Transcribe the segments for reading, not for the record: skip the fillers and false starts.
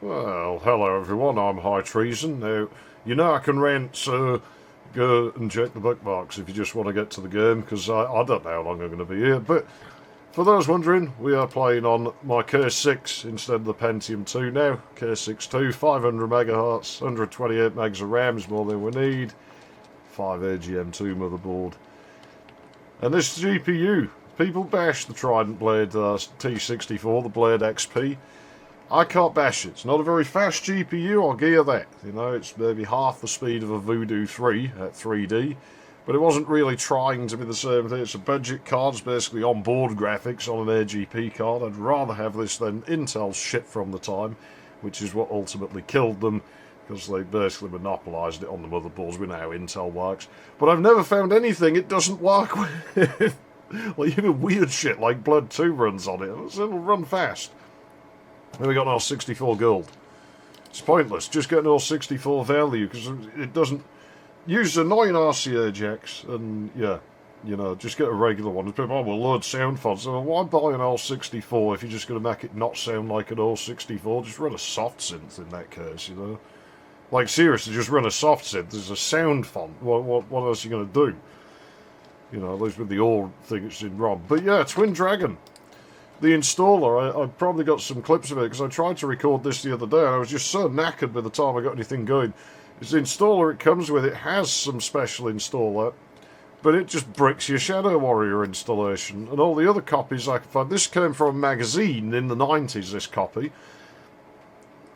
Well, hello everyone, I'm High Treason. Now, you know I can rent, so go and check the bookmarks if you just want to get to the game, because I don't know how long I'm going to be here. But for those wondering, we are playing on my K6 instead of the Pentium 2 now. K6-2, 500 megahertz, 128 megs of RAM is more than we need. 5 AGM2 motherboard. And this GPU, people bash the Trident Blade T64, the Blade XP. I can't bash it. It's not a very fast GPU, I'll give you that. You know, it's maybe half the speed of a Voodoo 3 at 3D. But it wasn't really trying to be the same thing. It's a budget card, it's basically on-board graphics on an AGP card. I'd rather have this than Intel's shit from the time, which is what ultimately killed them, because they basically monopolised it on the motherboards. We know how Intel works. But I've never found anything it doesn't work with. Like, even weird shit like Blood 2 runs on it. It'll run fast. Then we got an R64 gold. It's pointless, just get an R64 value, because it doesn't use annoying RCA jacks, and yeah, you know, just get a regular one. People, oh, well, load sound fonts. So why buy an R64 if you're just going to make it not sound like an R64? Just run a soft synth in that case, you know. Like, seriously, just run a soft synth. There's a sound font. What else are you going to do? You know, at least with the old thing it's in ROM. But yeah, Twin Dragon. The installer, I probably got some clips of it, because I tried to record this the other day, and I was just so knackered by the time I got anything going. It's the installer it comes with. It has some special installer, but it just bricks your Shadow Warrior installation. And all the other copies I could find, this came from a magazine in the 90s, this copy.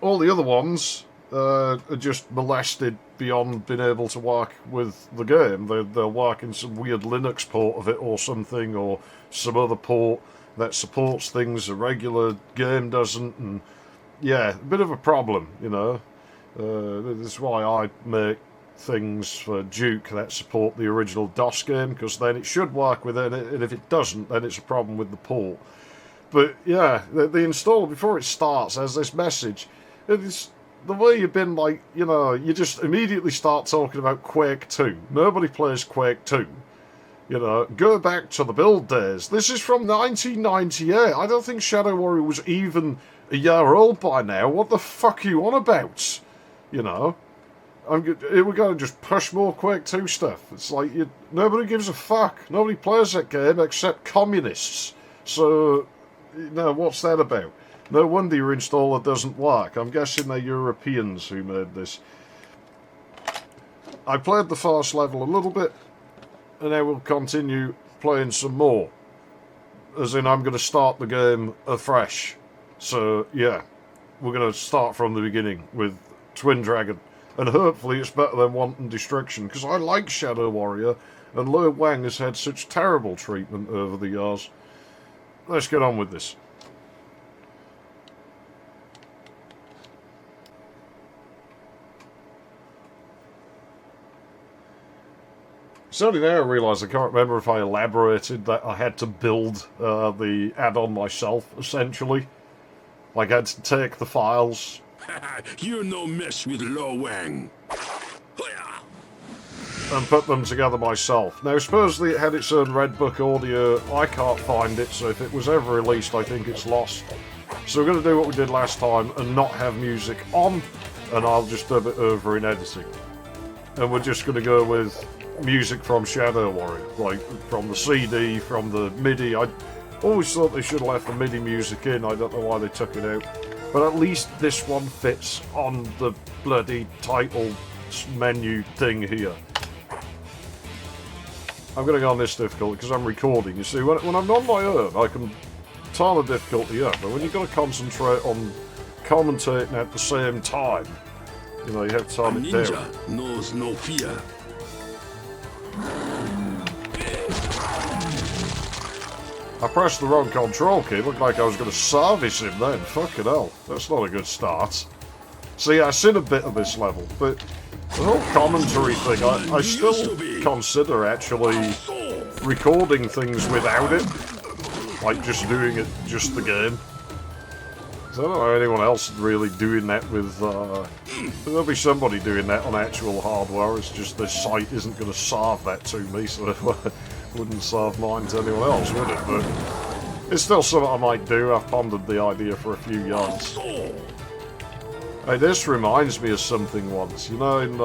All the other ones are just molested beyond being able to work with the game. They'll work in some weird Linux port of it or something, or some other port that supports things a regular game doesn't, and yeah, a bit of a problem, you know. This is why I make things for Duke that support the original DOS game, because then it should work with it, and if it doesn't, then it's a problem with the port. But yeah, the installer, before it starts, has this message. It's the way you've been, like, you know, you just immediately start talking about Quake 2. Nobody plays Quake 2. You know, go back to the build days. This is from 1998. I don't think Shadow Warrior was even a year old by now. What the fuck are you on about? You know? We're going to just push more Quake 2 stuff. It's like, nobody gives a fuck. Nobody plays that game except communists. So, you know, what's that about? No wonder your installer doesn't work. I'm guessing they're Europeans who made this. I played the first level a little bit, and I will continue playing some more. As in, I'm going to start the game afresh. So, yeah, we're going to start from the beginning with Twin Dragon. And hopefully it's better than Wanton Destruction, because I like Shadow Warrior, and Lo Wang has had such terrible treatment over the years. Let's get on with this. It's only now I realise, I can't remember if I elaborated that I had to build the add-on myself, essentially. Like, I had to take the files. You're no mess with Lo Wang. And put them together myself. Now, supposedly it had its own Red Book audio. I can't find it, so if it was ever released, I think it's lost. So we're going to do what we did last time and not have music on, and I'll just dub it over in editing. And we're just going to go with music from Shadow Warrior, like from the CD, from the MIDI. I always thought they should have left the MIDI music in. I don't know why they took it out, but at least this one fits on the bloody title menu thing here. I'm going to go on this difficulty because I'm recording. You see, when I'm on my own, I can turn the difficulty up, but when you've got to concentrate on commentating at the same time, you know, you have to turn it down. Ninja knows no fear. I pressed the wrong control key. Looked like I was going to service him then. Fucking hell. That's not a good start. See, I've seen a bit of this level, but the whole commentary thing, I still consider actually recording things without it. Like just doing it, just the game. I don't know anyone else really doing that with, there'll be somebody doing that on actual hardware. It's just this site isn't going to serve that to me, so it wouldn't serve mine to anyone else, would it? But it's still something I might do. I've pondered the idea for a few years. Hey, this reminds me of something once. You know, in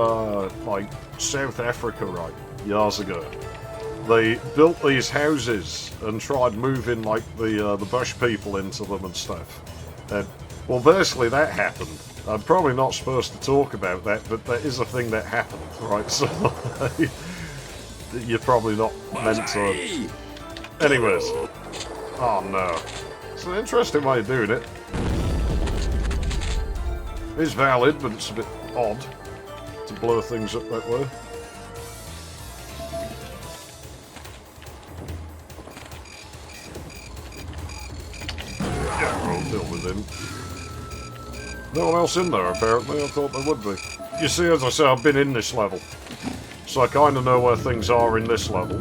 like South Africa, right, years ago, they built these houses and tried moving like the bush people into them and stuff. And well, basically that happened. I'm probably not supposed to talk about that, but that is a thing that happened, right? So you're probably not meant to. Anyways, oh no, it's an interesting way of doing it. It's valid, but it's a bit odd to blow things up that way. Yeah, we'll deal with him. No one else in there, apparently. I thought there would be. You see, as I say, I've been in this level, so I kind of know where things are in this level.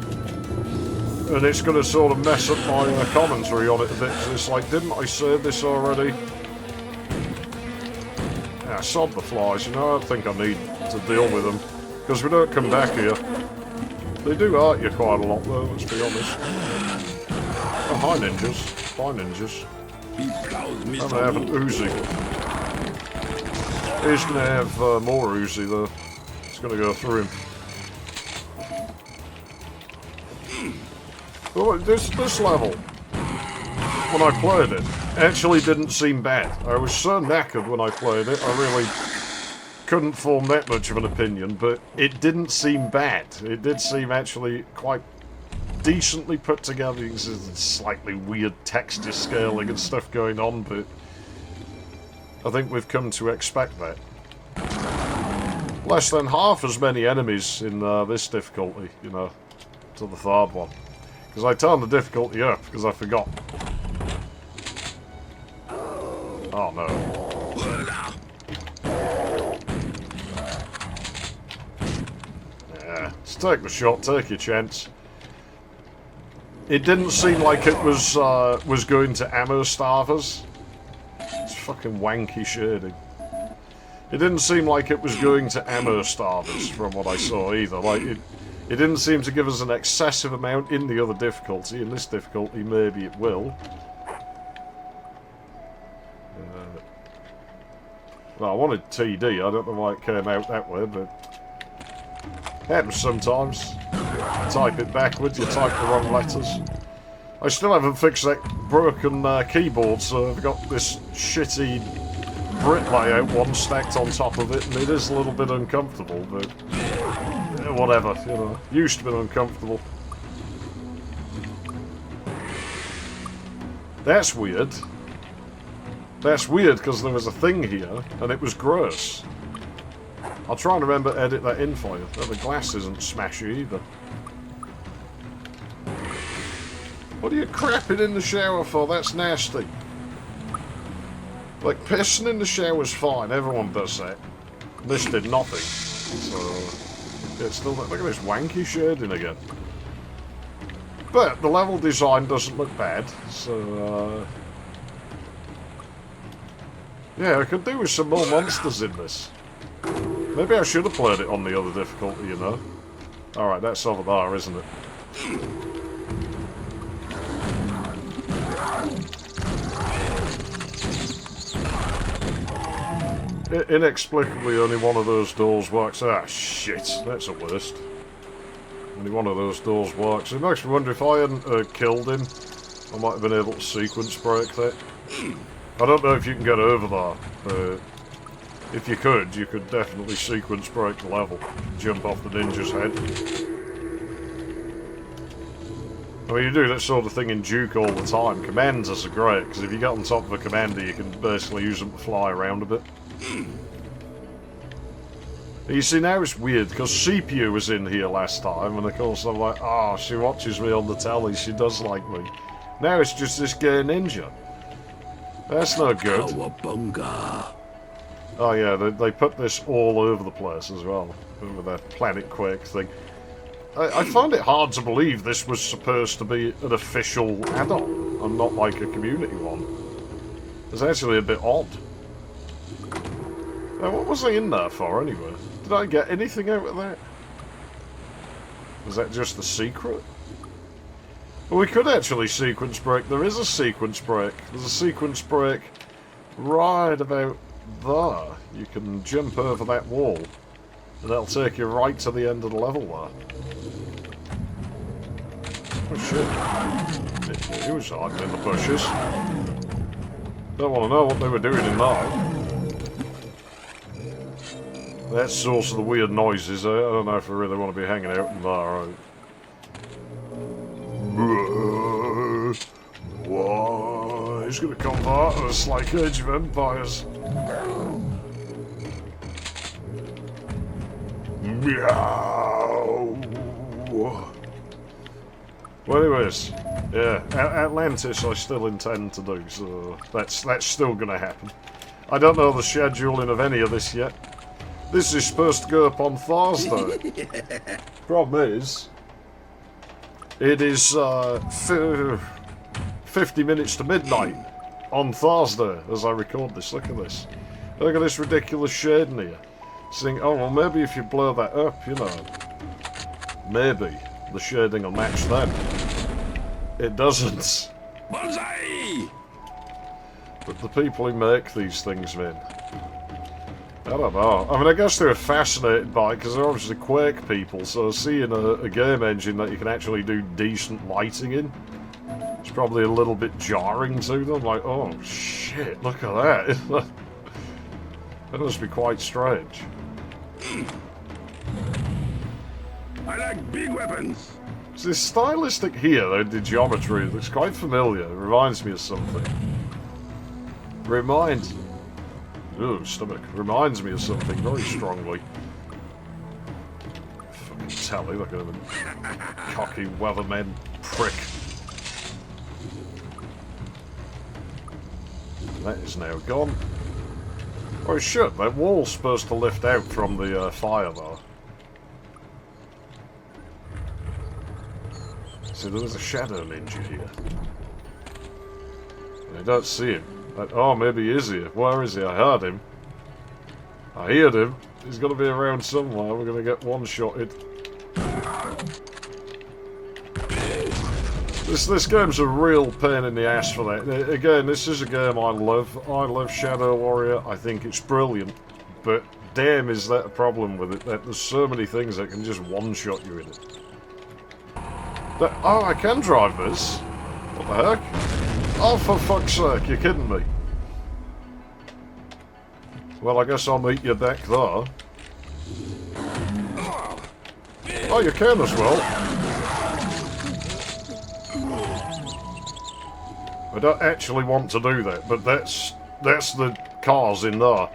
And it's going to sort of mess up my commentary on it a bit, because it's like, didn't I say this already? Yeah, sod the flies, you know, I don't think I need to deal with them. Because we don't come back here. They do hurt you quite a lot, though, let's be honest. Oh, hi, ninjas. Bye, ninjas. I'm going to have an Uzi. He's going to have more Uzi, though. It's going to go through him. But this level, when I played it, actually didn't seem bad. I was so knackered when I played it, I really couldn't form that much of an opinion, but it didn't seem bad. It did seem actually quite decently put together. There's slightly weird texture scaling and stuff going on, but I think we've come to expect that. Less than half as many enemies in this difficulty, you know, to the third one. Because I turned the difficulty up, because I forgot. Oh no. Yeah, just take the shot, take your chance. It didn't seem like it was going to ammo starve us. It's fucking wanky shading. It didn't seem like it was going to ammo starve us from what I saw either. Like it didn't seem to give us an excessive amount in the other difficulty. In this difficulty, maybe it will. Well, I wanted TD. I don't know why it came out that way, but happens sometimes. Type it backwards, you type the wrong letters. I still haven't fixed that broken keyboard, so I've got this shitty Brit layout one stacked on top of it, and it is a little bit uncomfortable, but whatever, you know. Used to be uncomfortable. That's weird. That's weird, because there was a thing here, and it was gross. I'll try and remember to edit that in for you. Oh, the glass isn't smashy either. What are you crapping in the shower for? That's nasty. Like, pissing in the shower's fine. Everyone does that. This did nothing. So, yeah, it's still... Look at this wanky shading again. But the level design doesn't look bad, so... yeah, I could do with some more monsters in this. Maybe I should have played it on the other difficulty, you know. Alright, that's over there, isn't it? Inexplicably, only one of those doors works. Ah, shit. That's the worst. Only one of those doors works. It makes me wonder if I hadn't killed him, I might have been able to sequence break that. I don't know if you can get over there, but if you could definitely sequence break the level. Jump off the ninja's head. I mean, you do that sort of thing in Duke all the time. Commanders are great, because if you get on top of a commander, you can basically use them to fly around a bit. You see, now it's weird, because CPU was in here last time, and of course I'm like, oh, she watches me on the telly, she does like me. Now it's just this gay ninja. That's no good. Oh yeah, they put this all over the place as well, with that Planet Quake thing. I find it hard to believe this was supposed to be an official add-on, and not like a community one. It's actually a bit odd. Now, what was I in there for, anyway? Did I get anything out of that? Was that just a secret? Well, we could actually sequence break. There is a sequence break. There's a sequence break right about there. You can jump over that wall, and that'll take you right to the end of the level there. Oh shit. He was hiding in the bushes. Don't want to know what they were doing in there. That's the source of the weird noises. I don't know if I really want to be hanging out in there. Whoa, he's going to convert us like Age of Empires. Meow. Well, anyways, yeah, Atlantis I still intend to do, so that's still going to happen. I don't know the scheduling of any of this yet. This is supposed to go up on Thursday. Problem is, it is 50 minutes to midnight on Thursday as I record this. Look at this. Look at this ridiculous shading here. Saying, oh, well, maybe if you blur that up, you know, maybe the shading will match them. It doesn't. Bullseye! But the people who make these things, man, I don't know. I mean, I guess they're fascinated by it because they're obviously Quake people, so seeing a game engine that you can actually do decent lighting in, it's probably a little bit jarring to them. Like, oh shit, look at that. That must be quite strange. I like big weapons. So this stylistic here, the geometry, looks quite familiar. It reminds me of something. Reminds me of something very strongly. Fucking tally, look at him. Cocky weatherman prick. That is now gone. Oh shit, that wall's supposed to lift out from the fire though. See, there was a shadow ninja here. I don't see him. Oh, maybe he is here. Where is he? I heard him. I heard him. He's got to be around somewhere. We're going to get one-shotted. This game's a real pain in the ass for that. Again, this is a game I love. I love Shadow Warrior. I think it's brilliant. But damn, is that a problem with it? That there's so many things that can just one-shot you in it. Oh, I can drive this. What the heck? Oh, for fuck's sake, you're kidding me. Well, I guess I'll meet you back there. Oh, you can as well. I don't actually want to do that, but that's the cars in there.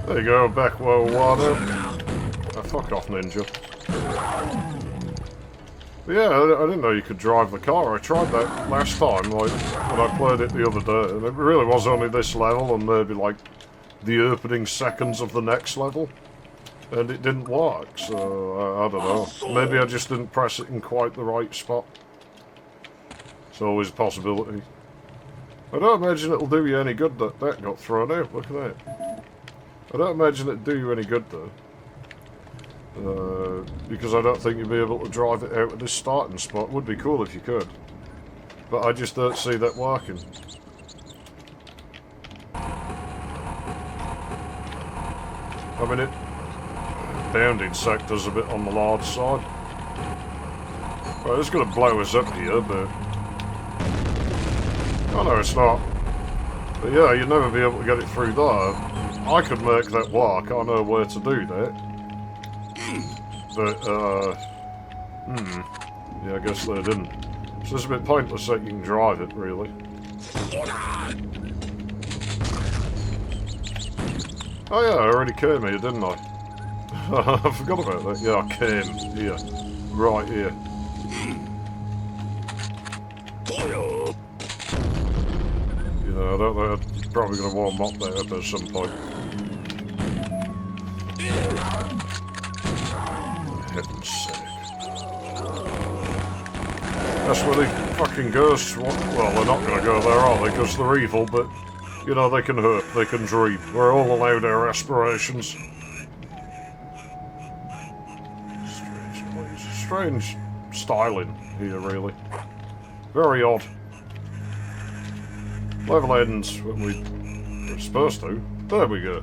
There you go, back where we were. Oh, fuck off, ninja. But yeah, I didn't know you could drive the car. I tried that last time, like, when I played it the other day, and it really was only this level and maybe, like, the opening seconds of the next level. And it didn't work, so I don't know. Maybe I just didn't press it in quite the right spot. It's always a possibility. I don't imagine it'll do you any good that that got thrown out. Look at that. I don't imagine it'd do you any good, though. Because I don't think you'd be able to drive it out at this starting spot. Would be cool if you could. But I just don't see that working. I mean, bounding sector's a bit on the large side. Right, it's going to blow us up here, but... Oh no, it's not. But yeah, you'd never be able to get it through there. I could make that work. I know where to do that. But, yeah, I guess they didn't. So it's a bit pointless that you can drive it, really. Oh yeah, I already came here, didn't I? I forgot about that. Yeah, I came here. Right here. You know, I don't know, I'm probably going to warm up that up at some point. Heaven's sake. That's where the fucking ghosts want. Well, they're not going to go there, are they? Because they're evil, but, you know, they can hurt, they can dream. We're all allowed our aspirations. Strange styling here, really. Very odd. Level ends when we're supposed to. There we go.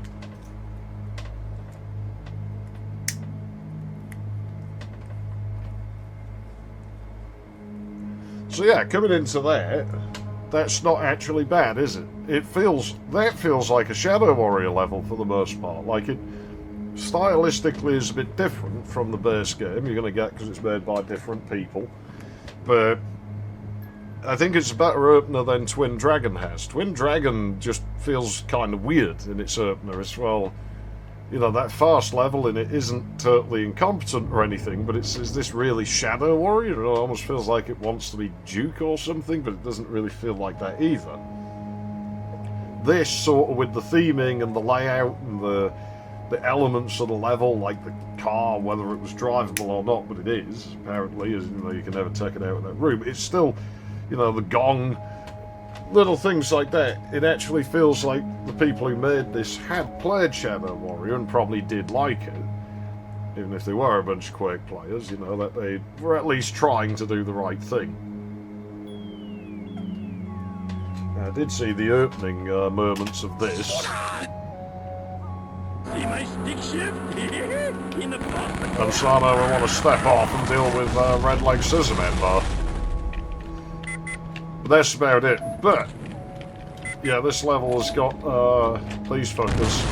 So yeah, coming into that, that's not actually bad, is it? That feels like a Shadow Warrior level for the most part. Like, it stylistically is a bit different from the base game you're going to get because it's made by different people. But I think it's a better opener than Twin Dragon has. Twin Dragon just feels kind of weird in its opener as well. You know, that fast level in it isn't totally incompetent or anything, but is this really Shadow Warrior? It almost feels like it wants to be Duke or something, but it doesn't really feel like that either. This, sort of with the theming and the layout and the elements of the level, like the car, whether it was drivable or not, but it is, apparently, as you know, you can never take it out of that room. It's still, you know, the gong, little things like that. It actually feels like the people who made this had played Shadow Warrior and probably did like it, even if they were a bunch of Quake players, you know, that they were at least trying to do the right thing. I did see the opening moments of this. See my stick shift? In the pot. And so I know I want to step off and deal with Red Leg Scissorman bar. But that's about it. But yeah, this level has got these fuckers.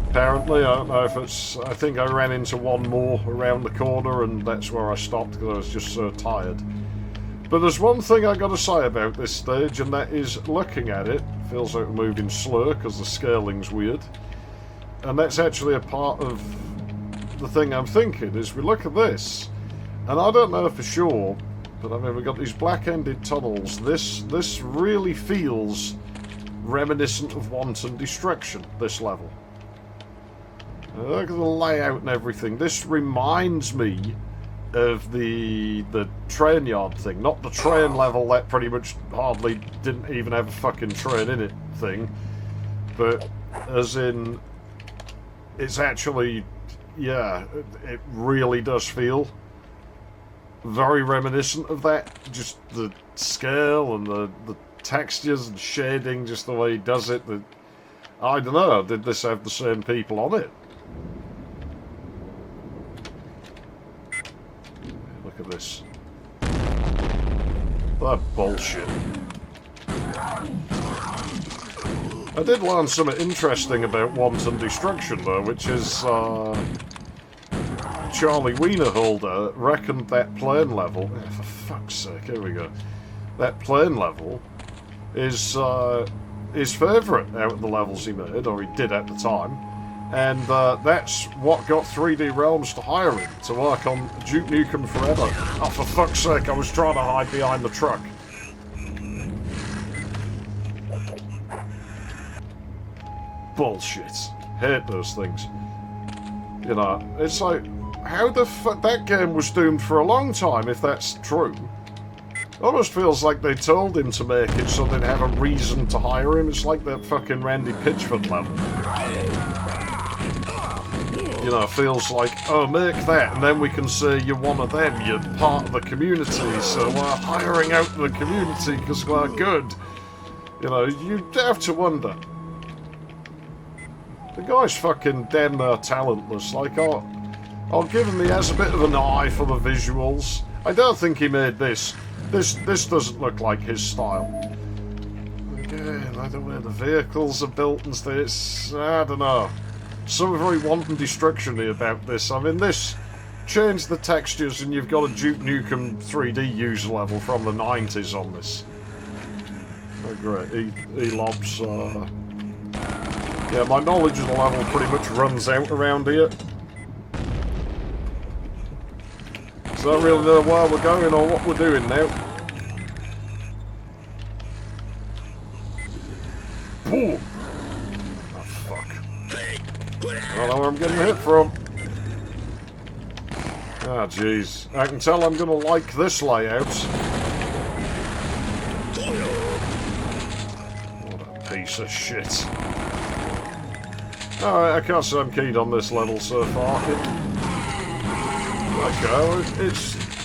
Apparently, I don't know if it's... I think I ran into one more around the corner and that's where I stopped because I was just so tired. But there's one thing I got to say about this stage, and that is, looking at it, feels like we're moving slow because the scaling's weird. And that's actually a part of the thing I'm thinking, is we look at this, and I don't know for sure, but I mean, we've got these black-ended tunnels. This really feels reminiscent of Wanton Destruction, this level. Look at the layout and everything. This reminds me of the train yard thing, not the train level that pretty much hardly didn't even have a fucking train in it thing, but as in, it's actually, yeah, it really does feel very reminiscent of that. Just the scale and the textures and shading, just the way he does it. I don't know, did this have the same people on it? Look at this. That bullshit. I did learn something interesting about Wanton Destruction, though, which is Charlie Wienerholder reckoned that plane level... Oh, for fuck's sake, here we go. That plane level is his favourite out of the levels he made, or he did at the time. And that's what got 3D Realms to hire him to work on Duke Nukem Forever. Oh, for fuck's sake, I was trying to hide behind the truck. Bullshit. Hate those things. You know, it's like, how the fuck... That game was doomed for a long time, if that's true. Almost feels like they told him to make it so they'd have a reason to hire him. It's like that fucking Randy Pitchford level. You know, feels like, oh, make that, and then we can say you're one of them, you're part of the community, so we're hiring out the community because we're good. You know, you have to wonder. The guy's fucking damn near talentless. Like, I'll give him he has a bit of an eye for the visuals. I don't think he made this. This doesn't look like his style. Again, I don't know, the vehicles are built and this, I don't know. Something very Wanton Destruction-y about this. I mean, this changed the textures and you've got a Duke Nukem 3D user level from the 90s on this. Oh, great. E-Lobs, yeah, my knowledge of the level pretty much runs out around here. So I don't really know where we're going or what we're doing now. Boom! Oh, fuck. I don't know where I'm getting hit from. Ah, jeez. I can tell I'm going to like this layout. What a piece of shit. Alright, I can't say I'm keen on this level so far. Okay,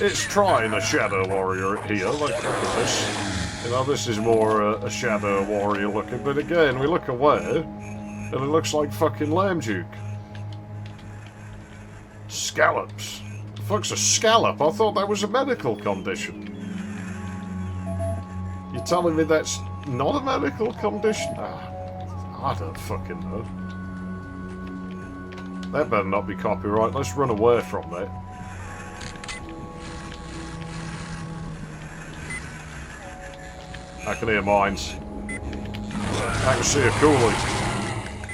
it's trying a Shadow Warrior here. Look at this. You know, this is more a Shadow Warrior looking, but again, we look away, and it looks like fucking Lamb Duke. Scallops. The fuck's a scallop? I thought that was a medical condition. You're telling me that's not a medical condition? I don't fucking know. That better not be copyright. Let's run away from that. I can hear mines. I can see a coolie.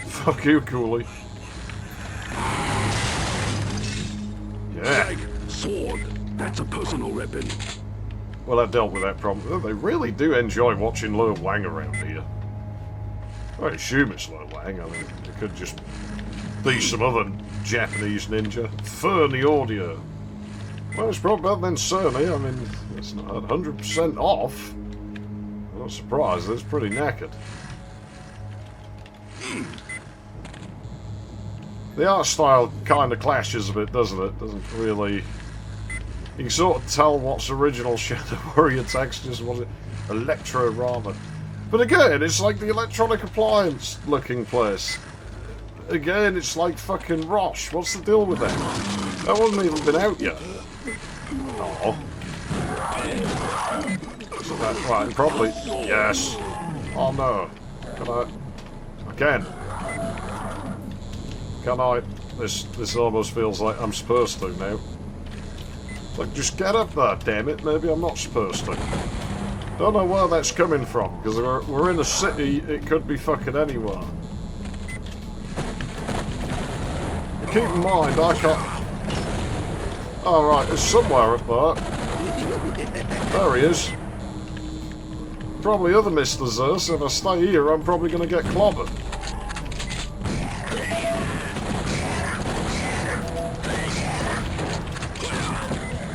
Fuck you, coolie. Yeah. Sword. That's a personal weapon. Well, I dealt with that problem. They really do enjoy watching Lo Wang around here. I assume it's Lo Wang. I mean, it could just be some other Japanese ninja. Fernie audio. Well, it's probably better than Cerny. I mean, it's not 100% off. I'm not surprised. It's pretty knackered. The art style kind of clashes a bit, doesn't it? Doesn't really... You can sort of tell what's original Shadow Warrior textures, what it... Electro-Rama. But again, it's like the electronic appliance looking place. Again, it's like fucking Roche. What's the deal with that? That hasn't even been out yet. Oh. So that right, probably... Yes. Oh no. Can I... Again. Can I... This almost feels like I'm supposed to now. Like, just get up there, damn it. Maybe I'm not supposed to. Don't know where that's coming from, because we're in a city, it could be fucking anywhere. But keep in mind, I can't... Oh, right, it's somewhere up there. There he is. Probably other misters there, so if I stay here, I'm probably going to get clobbered.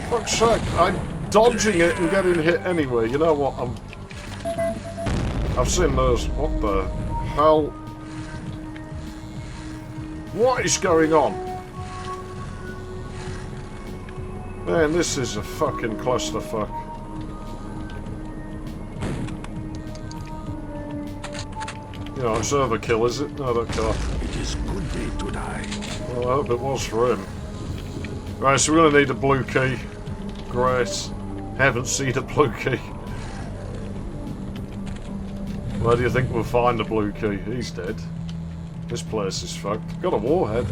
Fuck's sake, I'm dodging it and getting hit anyway. You know what, I've seen those. What the hell? What is going on? Man, this is a fucking clusterfuck. You know, it's overkill, is it? No, I don't care. It is good day to die. Well, I hope it was for him. Right, so we're going to need a blue key. Great. Haven't seen a blue key. Where do you think we'll find a blue key? He's dead. This place is fucked. Got a warhead.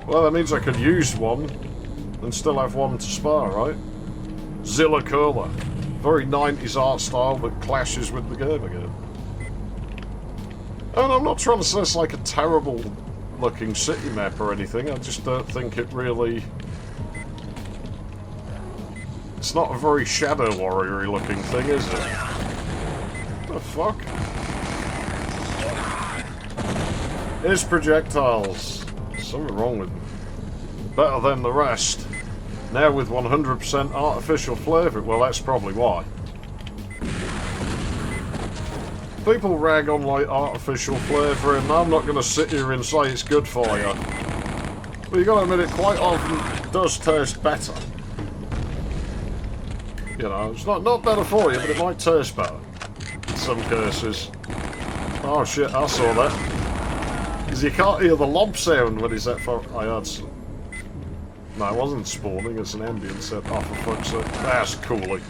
Well, that means I could use one and still have one to spare, right? Zilla Cola. Very 90s art style that clashes with the game again. And I'm not trying to say it's like a terrible looking city map or anything. I just don't think it really... It's not a very Shadow Warrior-y looking thing, is it? What the fuck? It's projectiles. Something wrong with them. Better than the rest. Now with 100% artificial flavour. Well, that's probably why. People rag on like artificial flavour, and I'm not going to sit here and say it's good for you. But you got to admit, it quite often does taste better. You know, it's not better for you, but it might taste better in some cases. Oh shit, I saw that. Because you can't hear the lob sound when he's that far. I heard some. No, it wasn't spawning, it's an ambient set. Oh, for fuck's sake. That's Cooley.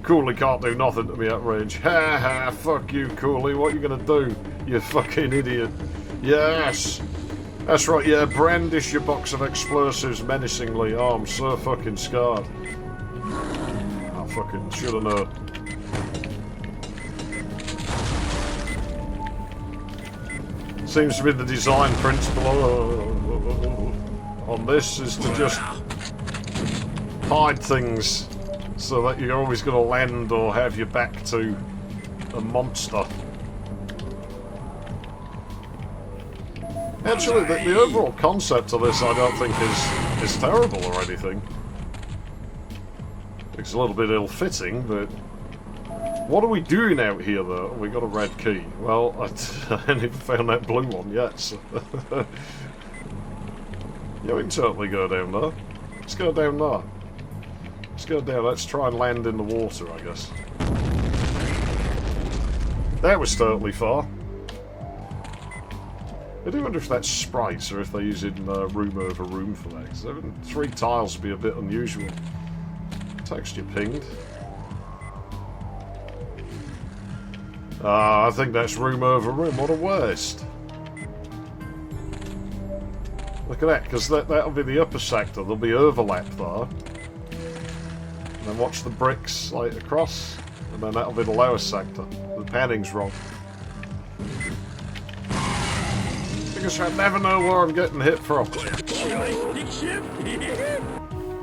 Cooley can't do nothing to me at range. Ha ha, fuck you, Cooley. What are you gonna do, you fucking idiot? Yes! That's right, yeah, brandish your box of explosives menacingly. Oh, I'm so fucking scarred. Fucking should have known. Seems to be the design principle on this is to just hide things so that you're always going to land or have your back to a monster. Actually, the overall concept of this I don't think is terrible or anything. It's a little bit ill-fitting, but... What are we doing out here, though? We got a red key. Well, I haven't even found that blue one yet, so... Yeah, we can totally go down there. Let's go down there. Let's go down. Let's try and land in the water, I guess. That was totally far. I do wonder if that's sprites or if they're using room over room for that. Because 3 tiles would be a bit unusual. Texture pinged. I think that's room over room. What a waste. Look at that, because that'll be the upper sector. There'll be overlap there. And then watch the bricks like across. And then that'll be the lower sector. The panning's wrong. Because I never know where I'm getting hit from.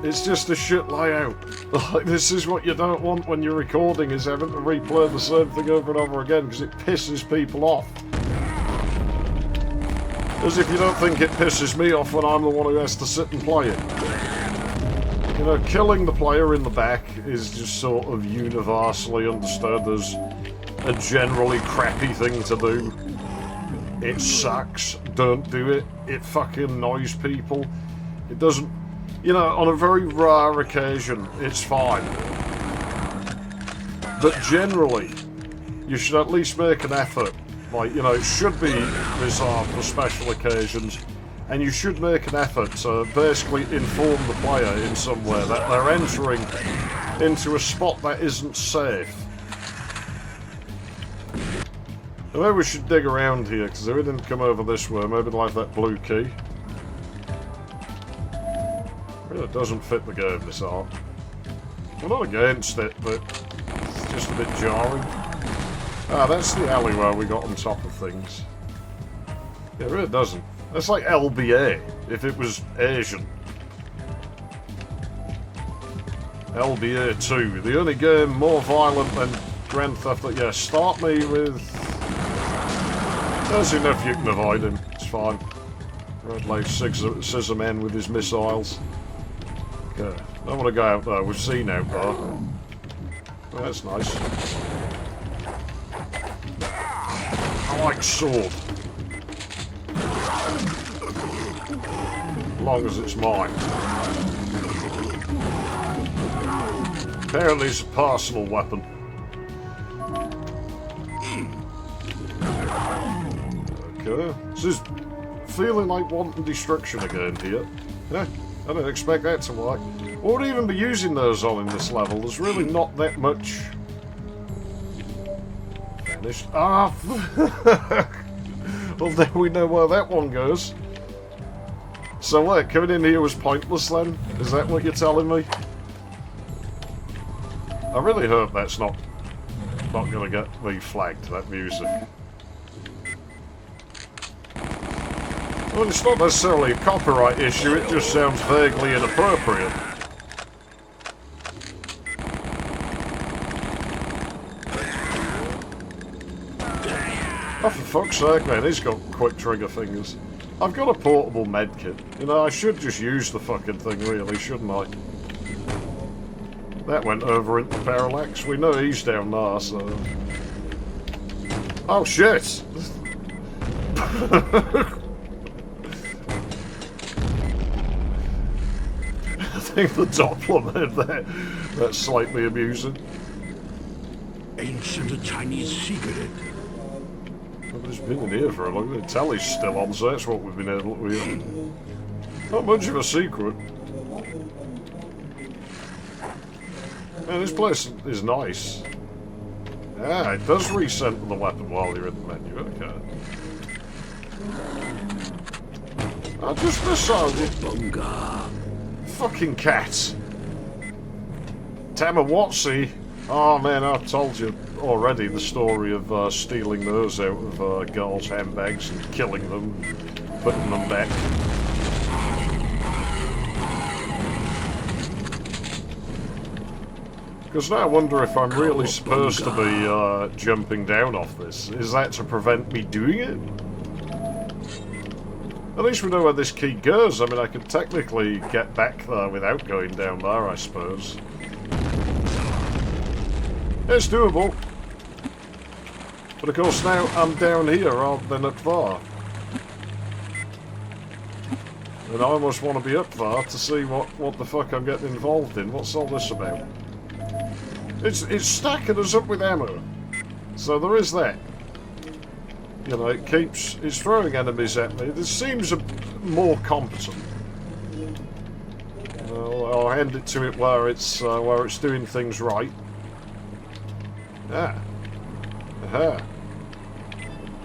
It's just a shit layout. Like, this is what you don't want when you're recording, is having to replay the same thing over and over again, because it pisses people off. As if you don't think it pisses me off when I'm the one who has to sit and play it. You know, killing the player in the back is just sort of universally understood as a generally crappy thing to do. It sucks. Don't do it. It fucking annoys people. It doesn't... You know, on a very rare occasion, it's fine. But generally, you should at least make an effort. Like, you know, it should be reserved for special occasions, and you should make an effort to basically inform the player in some way that they're entering into a spot that isn't safe. Maybe we should dig around here, because if we didn't come over this way, maybe they'll have that blue key. Really doesn't fit the game, this art. I'm not against it, but it's just a bit jarring. Ah, that's the alleyway we got on top of things. Yeah, it really doesn't. That's like LBA, if it was Asian. LBA 2, the only game more violent than Grand Theft Auto. Yeah, start me with... There's enough you can avoid him, it's fine. Red Light Scissor Man with his missiles. Okay, I don't want to go out there, we've seen out there. Oh, that's nice. I like sword. As long as it's mine. Apparently it's a personal weapon. Okay. This is feeling like wanton destruction again here. Yeah, I didn't expect that to work. What would even be using those on in this level? There's really not that much. Vanished. Ah! Well, then we know where that one goes. So what, coming in here was pointless then? Is that what you're telling me? I really hope that's not going to get me flagged, that music. Well, it's not necessarily a copyright issue, it just sounds vaguely inappropriate. Oh, for fuck's sake, man, he's got quick trigger fingers. I've got a portable medkit. You know, I should just use the fucking thing, really, shouldn't I? That went over into Parallax. We know he's down there, so... Oh, shit! I think the Doppler made that. That's slightly amusing. Ancient Chinese secret. Well, it's been in here for a long time. The telly's still on, so that's what we've been able to hear. Not much of a secret. Man, this place is nice. Ah, it does recenter the weapon while you're in the menu. Okay. I just missed fucking cat. Tamagotchi. Oh man, I've told you already the story of stealing those out of girls' handbags and killing them, putting them back. Because now I wonder if I'm really supposed to be jumping down off this. Is that to prevent me doing it? At least we know where this key goes. I mean, I could technically get back there without going down there, I suppose. It's doable. But of course now I'm down here rather than up there. And I almost want to be up there to see what the fuck I'm getting involved in. What's all this about? It's stacking us up with ammo. So there is that. You know, it's throwing enemies at me. This seems more competent. I'll hand it to it where it's doing things right. Ah. Aha.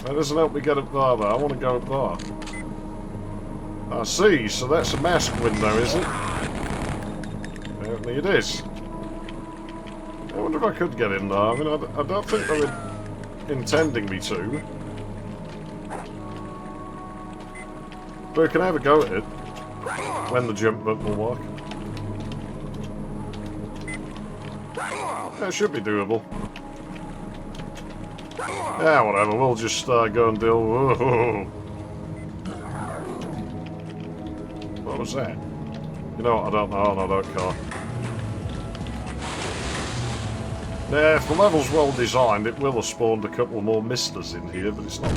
That doesn't help me get up there, though. I want to go up there. I see. So that's a mask window, is it? Apparently it is. I wonder if I could get in there. I mean, I don't think they were intending me to. But we can have a go at it when the jump button will work. That should be doable. Yeah, whatever. We'll just go and deal. Whoa. What was that? You know what? I don't know. Oh, no, I don't care. Yeah, if the level's well designed, it will have spawned a couple more misters in here, but it's not.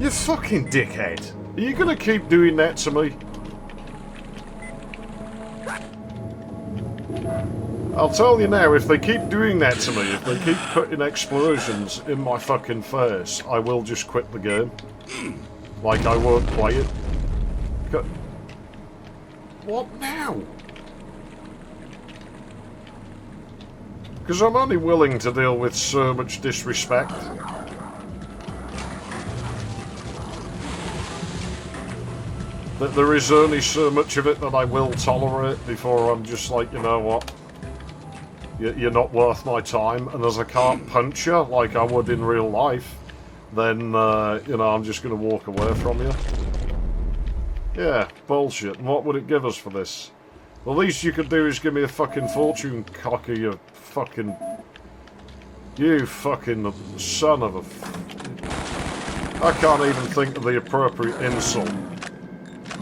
You fucking dickhead! Are you gonna keep doing that to me? I'll tell you now, if they keep doing that to me, if they keep putting explosions in my fucking face, I will just quit the game. Like, I won't play it. What now? Because I'm only willing to deal with so much disrespect. That there is only so much of it that I will tolerate before I'm just like, you know what? You're not worth my time, and as I can't punch you like I would in real life, then, you know, I'm just going to walk away from you. Yeah, bullshit. And what would it give us for this? The least you could do is give me a fucking fortune cocker, you fucking... You fucking son of a... I can't even think of the appropriate insult.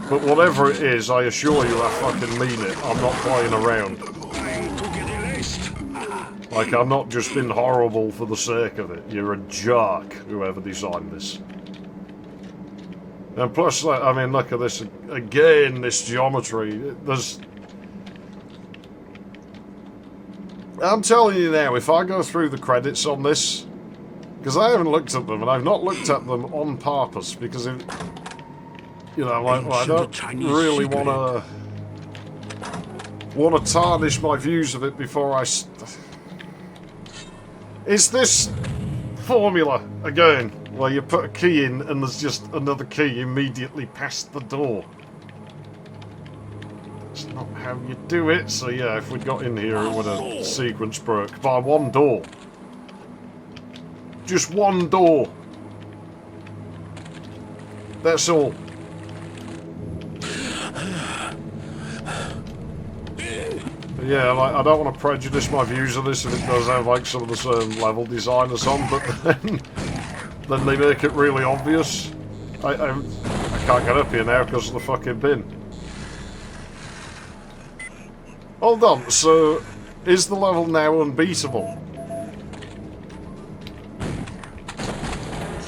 But whatever it is, I assure you I fucking mean it. I'm not playing around. Like, I'm not just being horrible for the sake of it. You're a jerk, whoever designed this. And plus, like, I mean, look at this. Again, this geometry. There's... I'm telling you now, if I go through the credits on this... Because I haven't looked at them, and I've not looked at them on purpose, because if... You know, like, well, I don't really want to tarnish my views of it before I... It's this formula, again, where you put a key in and there's just another key immediately past the door. That's not how you do it, so yeah, if we'd got in here it would have sequence broke by one door. Just one door. That's all. Yeah, like, I don't want to prejudice my views of this if it does have like some of the same level design or something, but then they make it really obvious. I can't get up here now because of the fucking bin. Hold on, so is the level now unbeatable?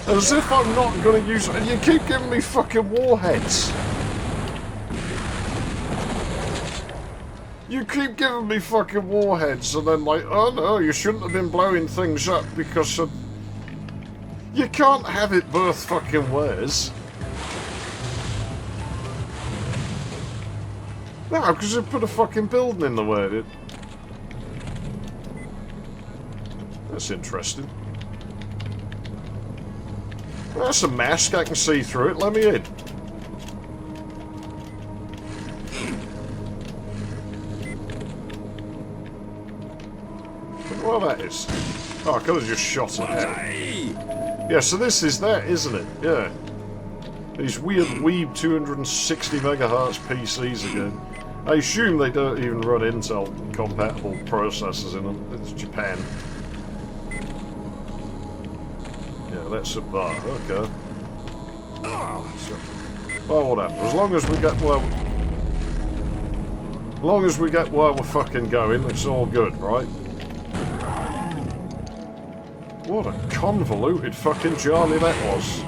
As if I'm not going to use it, and you keep giving me fucking warheads. You keep giving me fucking warheads, and then like, oh no, you shouldn't have been blowing things up because of... You can't have it both fucking ways. No, because you put a fucking building in the way. That's interesting. That's a mask, I can see through it, let me in. Well, that is. Oh, I could have just shot it out. Yeah, so this is that, isn't it? Yeah. These weird weeb 260 megahertz PCs again. I assume they don't even run Intel compatible processors in them. It's Japan. Yeah, that's up there. Okay. Well, whatever. As long as we get where we're fucking going, it's all good, right? What a convoluted fucking journey that was.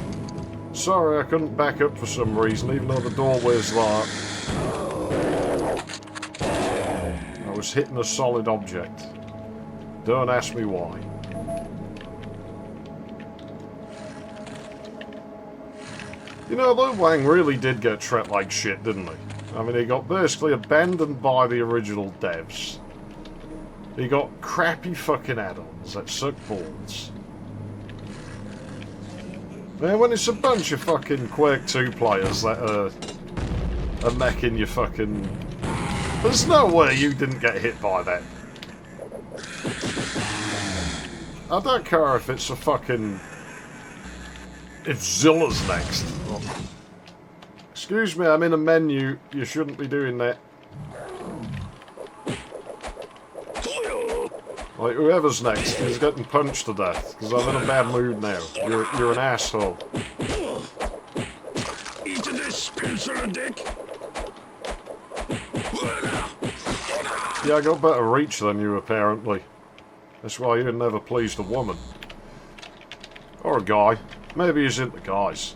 Sorry I couldn't back up for some reason, even though the doorway's there. I was hitting a solid object. Don't ask me why. You know, Lo Wang really did get treated like shit, didn't he? I mean, he got basically abandoned by the original devs. He got crappy fucking add-ons that suck balls. Man, when it's a bunch of fucking Quake 2 players that are meching your fucking... There's no way you didn't get hit by that. I don't care if it's a fucking... If Zilla's next. Excuse me, I'm in a menu. You shouldn't be doing that. Like, whoever's next is getting punched to death, because I'm in a bad mood now. You're an asshole. Eat this, pencil dick. Yeah, I got better reach than you, apparently. That's why you never pleased a woman. Or a guy. Maybe he's into guys.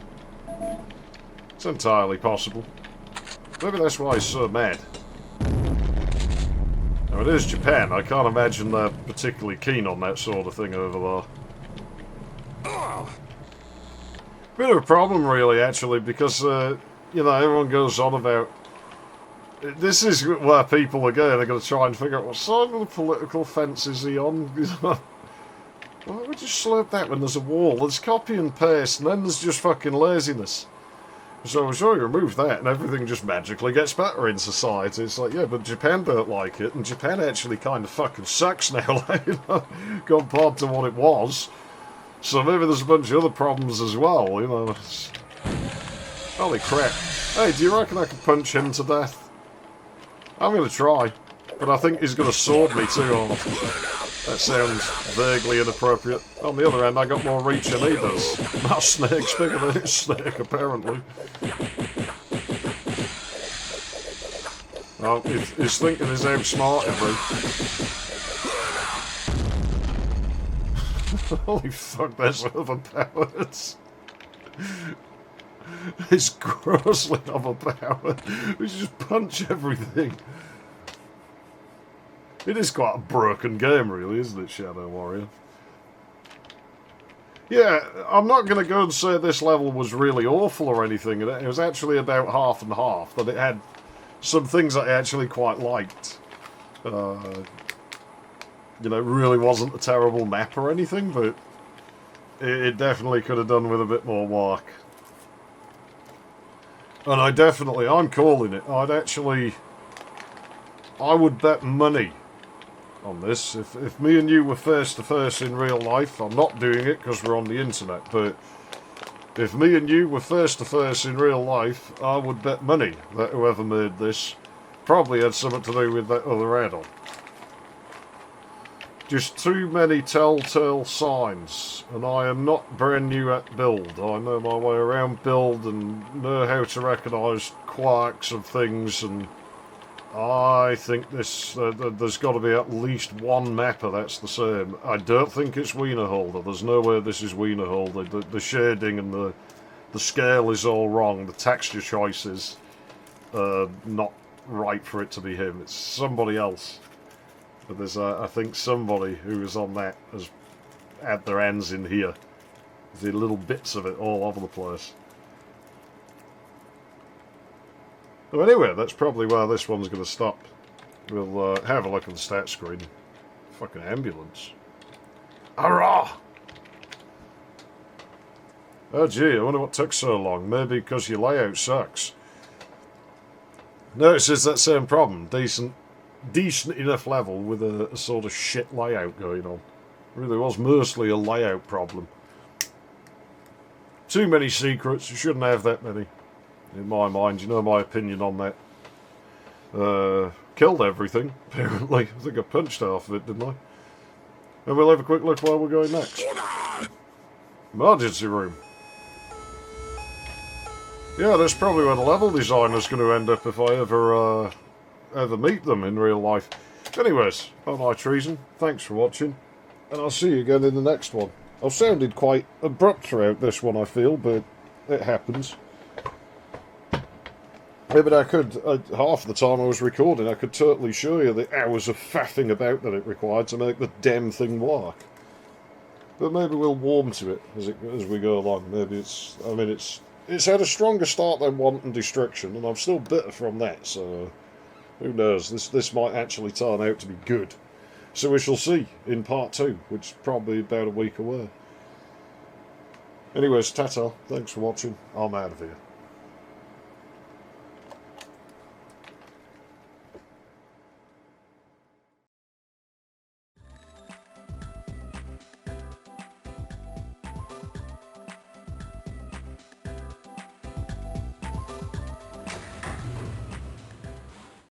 It's entirely possible. Maybe that's why he's so mad. Now, it is Japan. I can't imagine they're particularly keen on that sort of thing over there. Bit of a problem, really, actually, because, you know, everyone goes on about... This is where people are going. They're going to try and figure out what side of the political fence is he on. Why would you slurp that when there's a wall? There's copy and paste, and then there's just fucking laziness. So sure, you remove that, and everything just magically gets better in society. It's like, yeah, but Japan don't like it, and Japan actually kind of fucking sucks now, like, you know, compared to what it was. So maybe there's a bunch of other problems as well, you know. Holy crap. Hey, do you reckon I could punch him to death? I'm going to try, but I think he's going to sword me too hard. That sounds vaguely inappropriate. On the other hand, I got more reach than he does. My snake's bigger than his snake, apparently. Well, he's thinking he's outsmarting me. Holy fuck, that's overpowered. It's grossly overpowered. We just punch everything. It is quite a broken game, really, isn't it, Shadow Warrior? Yeah, I'm not going to go and say this level was really awful or anything. It was actually about half and half, but it had some things that I actually quite liked. You know, it really wasn't a terrible map or anything, but it definitely could have done with a bit more work. And I'm calling it. I would bet money on this. If me and you were face to face in real life, I'm not doing it because we're on the internet, but if me and you were face to face in real life, I would bet money that whoever made this probably had something to do with that other add-on. Just too many telltale signs, and I am not brand new at build. I know my way around build and know how to recognise quirks of things, and I think this there's got to be at least one mapper that's the same. I don't think it's Wienerholder. There's no way this is Wienerholder. The shading and the scale is all wrong. The texture choices are not right for it to be him. It's somebody else. But there's, I think, somebody who was on that has had their hands in here. The little bits of it all over the place. So anyway, that's probably where this one's going to stop. We'll have a look at the stat screen. Fucking ambulance. Hurrah! Oh gee, I wonder what took so long. Maybe because your layout sucks. No, it's just that same problem. Decent enough level with a sort of shit layout going on. It really was mostly a layout problem. Too many secrets, you shouldn't have that many. In my mind, you know my opinion on that. Killed everything, apparently. I think I punched half of it, didn't I? And we'll have a quick look where we're going next. Emergency room. Yeah, that's probably where the level designer's going to end up if I ever meet them in real life. Anyways, on my treason, thanks for watching, and I'll see you again in the next one. I've sounded quite abrupt throughout this one, I feel, but it happens. Yeah, but I could, half the time I was recording, I could totally show you the hours of faffing about that it required to make the damn thing work. But maybe we'll warm to it as we go along. Maybe it's it's had a stronger start than Wanton Destruction, and I'm still bitter from that, so who knows, this might actually turn out to be good. So we shall see in part 2, which is probably about a week away. Anyways, ta-ta, thanks for watching, I'm out of here.